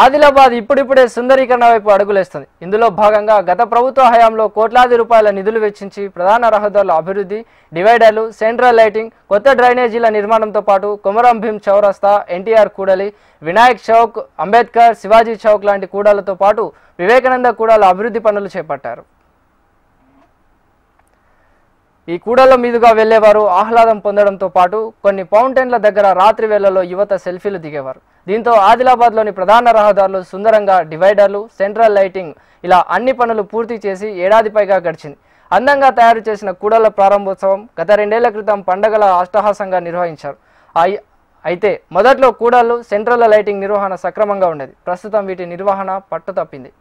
ఆదిలాబాద్ ఇప్పుడిప్పుడే సుందరీకరణ వైపు అడుగులేస్తుంది. ఇందులో భాగంగా గత ప్రభుత్వ హయాంలో కోట్లాది రూపాయల నిధులు వెచ్చించి ప్రధాన రహదారుల అభివృద్ధి, డివైడర్లు, సెంట్రల్ లైటింగ్, కొత్త డ్రైనేజీల నిర్మాణంతో పాటు కొమరం భీం చౌరస్తా, ఎన్టీఆర్ కూడలి, వినాయక్ చౌక్, అంబేద్కర్, శివాజీ చౌక్ లాంటి కూడలతో పాటు వివేకానంద కూడల అభివృద్ధి పనులు చేపట్టారు. ఈ కూడల మీదుగా వెళ్లేవారు ఆహ్లాదం పొందడంతో పాటు కొన్ని ఫౌంటైన్ల దగ్గర రాత్రి వేళల్లో యువత సెల్ఫీలు దిగేవారు. దీంతో ఆదిలాబాద్లోని ప్రధాన రహదారులు సుందరంగా, డివైడర్లు, సెంట్రల్ లైటింగ్ ఇలా అన్ని పనులు పూర్తి చేసి ఏడాది పైగా గడిచింది. అందంగా తయారు చేసిన కూడల ప్రారంభోత్సవం గత 2 ఏళ్ల క్రితం పండగల అష్టహాసంగా నిర్వహించారు. అయితే మొదట్లో కూడళ్లు, సెంట్రల్ లైటింగ్ నిర్వహణ సక్రమంగా ఉండేది. ప్రస్తుతం వీటి నిర్వహణ పట్టు తప్పింది.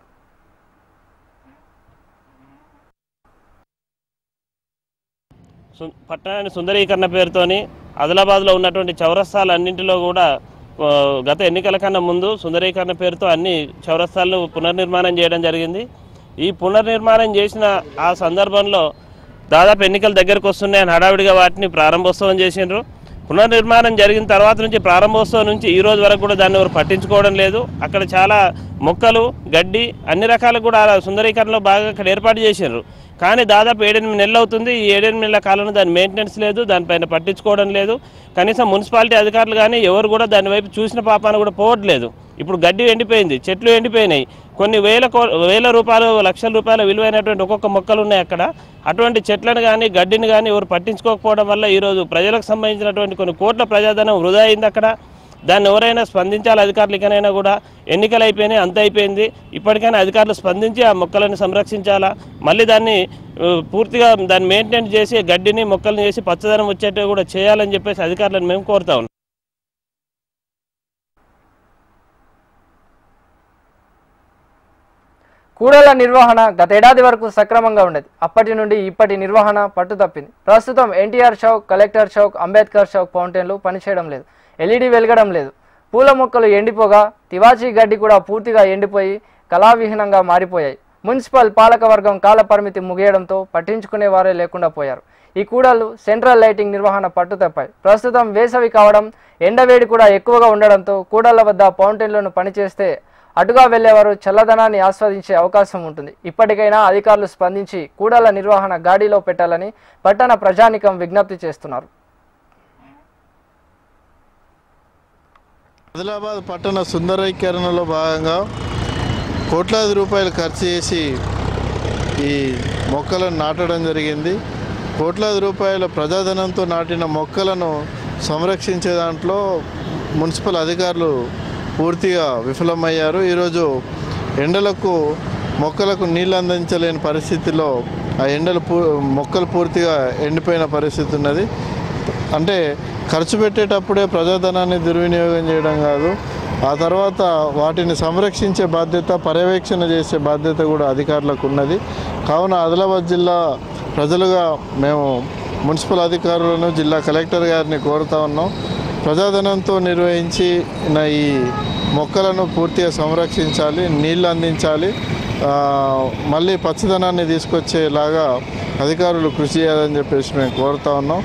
పట్టణాన్ని సుందరీకరణ పేరుతోని ఆదిలాబాద్లో ఉన్నటువంటి చౌరస్తాలన్నింటిలో కూడా గత ఎన్నికల కన్నా ముందు సుందరీకరణ పేరుతో అన్ని చౌరస్తాలను పునర్నిర్మాణం చేయడం జరిగింది. ఈ పునర్నిర్మాణం చేసిన ఆ సందర్భంలో దాదాపు ఎన్నికల దగ్గరకు వస్తున్నాయని హడావిడిగా వాటిని ప్రారంభోత్సవం చేసిండ్రు. పునర్నిర్మాణం జరిగిన తర్వాత నుంచి ప్రారంభోత్సవం నుంచి ఈ రోజు వరకు కూడా దాన్ని ఎవరు పట్టించుకోవడం లేదు. అక్కడ చాలా మొక్కలు, గడ్డి అన్ని రకాలు కూడా సుందరీకరణలో బాగా అక్కడ ఏర్పాటు చేసిండ్రు. కానీ దాదాపు 7-8 నెలలు అవుతుంది. ఈ 7-8 నెలల కాలంలో దాని మెయింటెనెన్స్ లేదు, దానిపైన పట్టించుకోవడం లేదు. కనీసం మున్సిపాలిటీ అధికారులు కానీ ఎవరు కూడా దాని వైపు చూసిన పాపాన కూడా పోవట్లేదు. ఇప్పుడు గడ్డి ఎండిపోయింది, చెట్లు ఎండిపోయినాయి, కొన్ని వేల రూపాయలు, లక్షల రూపాయల విలువైనటువంటి ఒక్కొక్క మొక్కలు ఉన్నాయి అక్కడ. అటువంటి చెట్లను కానీ గడ్డిని కానీ ఎవరు పట్టించుకోకపోవడం వల్ల ఈరోజు ప్రజలకు సంబంధించినటువంటి కొన్ని కోట్ల ప్రజాధనం వృధా అయింది అక్కడ. దాన్ని ఎవరైనా స్పందించాలి, అధికారులకైనా కూడా. ఎన్నికలు అయిపోయినాయి, అంత అయిపోయింది. ఇప్పటికైనా అధికారులు స్పందించి ఆ మొక్కలను సంరక్షించాలా, మళ్ళీ దాన్ని పూర్తిగా దాన్ని మెయింటైన్ చేసి గడ్డిని, మొక్కలను చేసి పచ్చదనం వచ్చేట్టు కూడా చేయాలని చెప్పేసి అధికారులను మేము కోరుతా ఉన్నాం. కూడల నిర్వహణ గత ఏడాది వరకు సక్రమంగా ఉండేది. అప్పటి నుండి ఇప్పటి నిర్వహణ పట్టు తప్పింది. ప్రస్తుతం ఎన్టీఆర్ చౌక్, కలెక్టర్ చౌక్, అంబేద్కర్ చౌక్ ఫౌంటైన్లు పనిచేయడం లేదు, ఎల్ఈడి వెలగడం లేదు. పూల మొక్కలు ఎండిపోగా తివాచీ గడ్డి కూడా పూర్తిగా ఎండిపోయి కళావిహీనంగా మారిపోయాయి. మున్సిపల్ పాలకవర్గం కాల పరిమితి ముగియడంతో పట్టించుకునే వారే లేకుండా పోయారు. ఈ కూడళ్లు, సెంట్రల్ లైటింగ్ నిర్వహణ పట్టు తప్పాయి. ప్రస్తుతం వేసవి కావడం, ఎండవేడి కూడా ఎక్కువగా ఉండడంతో కూడళ్ల వద్ద ఫౌంటైన్లను పనిచేస్తే అటుగా వెళ్లేవారు చల్లదనాన్ని ఆస్వాదించే అవకాశం ఉంటుంది. ఇప్పటికైనా అధికారులు స్పందించి కూడళ్ల నిర్వహణ గాడిలో పెట్టాలని పట్టణ ప్రజానికం విజ్ఞప్తి చేస్తున్నారు. ఆదిలాబాద్ పట్టణ సుందరీకరణలో భాగంగా కోట్లాది రూపాయలు ఖర్చు చేసి ఈ మొక్కలను నాటడం జరిగింది. కోట్లాది రూపాయల ప్రజాధనంతో నాటిన మొక్కలను సంరక్షించే దాంట్లో మున్సిపల్ అధికారులు పూర్తిగా విఫలమయ్యారు. ఈరోజు ఎండలకు మొక్కలకు నీళ్ళు అందించలేని పరిస్థితిలో ఆ మొక్కలు పూర్తిగా ఎండిపోయిన పరిస్థితి ఉన్నది. అంటే ఖర్చు పెట్టేటప్పుడే ప్రజాధనాన్ని దుర్వినియోగం చేయడం కాదు, ఆ తర్వాత వాటిని సంరక్షించే బాధ్యత, పర్యవేక్షణ చేసే బాధ్యత కూడా అధికారులకు ఉన్నది. కావున ఆదిలాబాద్ జిల్లా ప్రజలుగా మేము మున్సిపల్ అధికారులను, జిల్లా కలెక్టర్ గారిని కోరుతా ఉన్నాం. ప్రజాధనంతో నిర్వహించిన ఈ మొక్కలను పూర్తిగా సంరక్షించాలి, నీళ్ళు అందించాలి, మళ్ళీ పచ్చదనాన్ని తీసుకొచ్చేలాగా అధికారులు కృషి చేయాలని చెప్పేసి మేము కోరుతా ఉన్నాం.